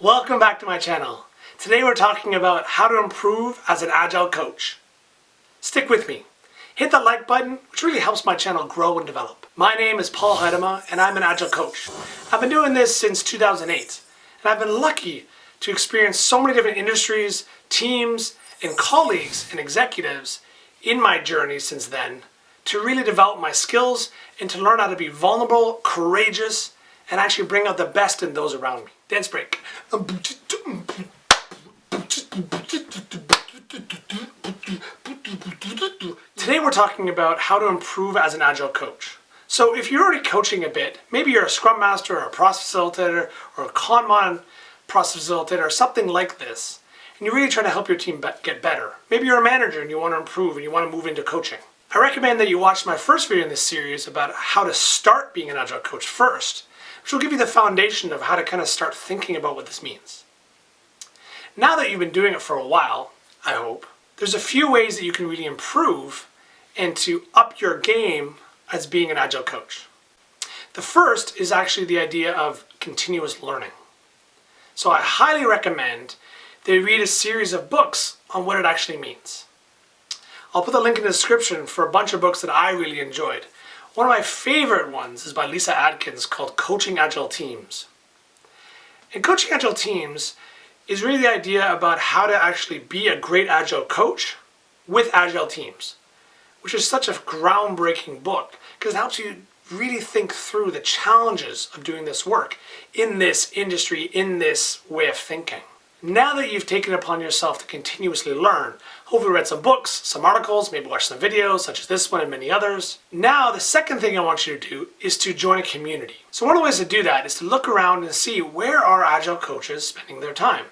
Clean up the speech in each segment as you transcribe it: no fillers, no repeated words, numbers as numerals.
Welcome back to my channel. Today we're talking about how to improve as an Agile coach. Stick with me. Hit the like button, which really helps my channel grow and develop. My name is Paul Heidema and I'm an Agile coach. I've been doing this since 2008 and I've been lucky to experience so many different industries, teams, and colleagues and executives in my journey since then to really develop my skills and to learn how to be vulnerable, courageous, and actually bring out the best in those around me. Dance break. Today we're talking about how to improve as an Agile coach. So if you're already coaching a bit, maybe you're a Scrum Master or a process facilitator or a Kanban process facilitator or something like this, and you're really trying to help your team get better. Maybe you're a manager and you want to improve and you want to move into coaching. I recommend that you watch my first video in this series about how to start being an Agile coach first, which will give you the foundation of how to kind of start thinking about what this means. Now that you've been doing it for a while, I hope, there's a few ways that you can really improve and to up your game as being an Agile coach. The first is actually the idea of continuous learning. So I highly recommend that you read a series of books on what it actually means. I'll put the link in the description for a bunch of books that I really enjoyed. One of my favorite ones is by Lisa Adkins called Coaching Agile Teams. And Coaching Agile Teams is really the idea about how to actually be a great Agile coach with Agile teams, which is such a groundbreaking book because it helps you really think through the challenges of doing this work in this industry, in this way of thinking. Now that you've taken it upon yourself to continuously learn, hopefully read some books, some articles, maybe watch some videos such as this one and many others. Now the second thing I want you to do is to join a community. So one of the ways to do that is to look around and see where are Agile coaches spending their time.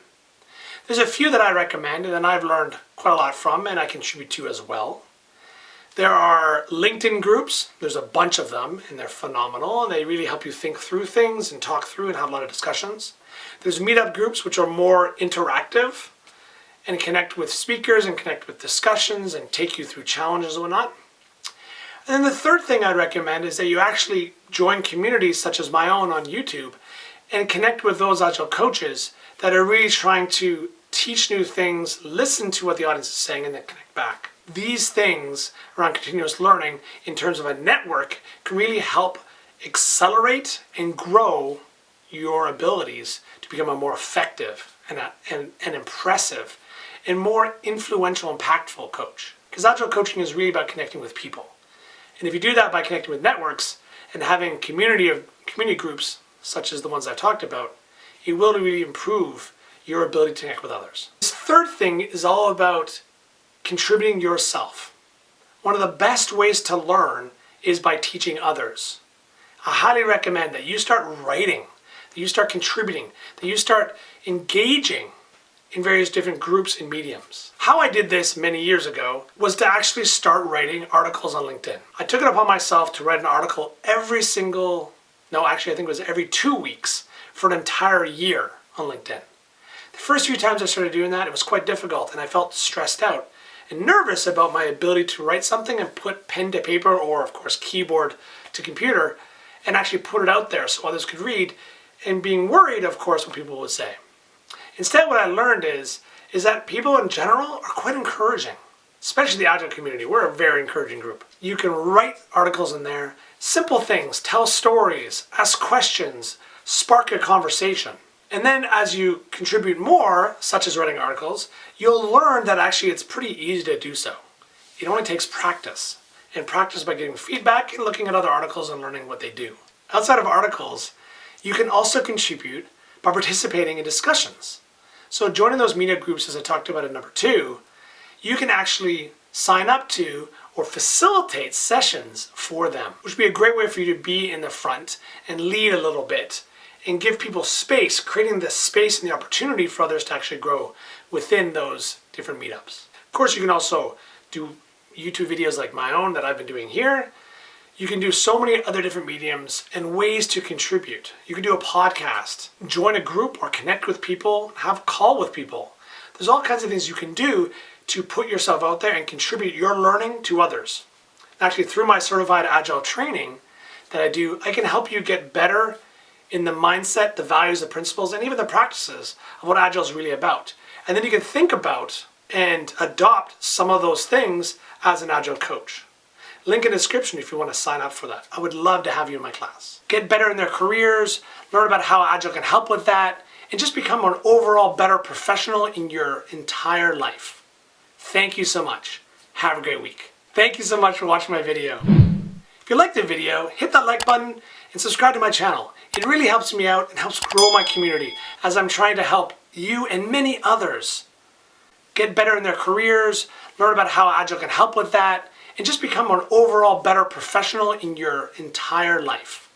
There's a few that I recommend and I've learned quite a lot from and I contribute to as well. There are LinkedIn groups, there's a bunch of them and they're phenomenal and they really help you think through things and talk through and have a lot of discussions. There's meetup groups which are more interactive and connect with speakers and connect with discussions and take you through challenges and whatnot. And then the third thing I'd recommend is that you actually join communities such as my own on YouTube and connect with those Agile coaches that are really trying to teach new things, listen to what the audience is saying, and then connect back. These things around continuous learning in terms of a network can really help accelerate and grow your abilities to become a more effective and impressive and more influential, impactful coach. Because Agile coaching is really about connecting with people. And if you do that by connecting with networks and having community groups such as the ones I've talked about, it will really improve your ability to connect with others. This third thing is all about contributing yourself. One of the best ways to learn is by teaching others. I highly recommend that you start writing, that you start contributing, that you start engaging in various different groups and mediums. How I did this many years ago was to actually start writing articles on LinkedIn. I took it upon myself to write an article every 2 weeks for an entire year on LinkedIn. The first few times I started doing that, it was quite difficult and I felt stressed out and nervous about my ability to write something and put pen to paper or of course keyboard to computer and actually put it out there so others could read and being worried of course what people would say. Instead what I learned is that people in general are quite encouraging, especially the Agile community. We're a very encouraging group. You can write articles in there, simple things, tell stories, ask questions, spark a conversation. And then as you contribute more, such as writing articles, you'll learn that actually it's pretty easy to do so. It only takes practice, and practice by getting feedback and looking at other articles and learning what they do. Outside of articles, you can also contribute by participating in discussions. So joining those media groups, as I talked about in number 2, you can actually sign up to or facilitate sessions for them, which would be a great way for you to be in the front and lead a little bit and give people space, creating the space and the opportunity for others to actually grow within those different meetups. Of course, you can also do YouTube videos like my own that I've been doing here. You can do so many other different mediums and ways to contribute. You can do a podcast, join a group or connect with people, have a call with people. There's all kinds of things you can do to put yourself out there and contribute your learning to others. Actually, through my certified Agile training that I do, I can help you get better in the mindset, the values, the principles, and even the practices of what Agile is really about. And then you can think about and adopt some of those things as an Agile coach. Link in the description if you want to sign up for that. I would love to have you in my class. Get better in their careers, learn about how Agile can help with that, and just become an overall better professional in your entire life. Thank you so much. Have a great week. Thank you so much for watching my video. If you liked the video, hit that like button and subscribe to my channel. It really helps me out and helps grow my community as I'm trying to help you and many others get better in their careers, learn about how Agile can help with that, and just become an overall better professional in your entire life.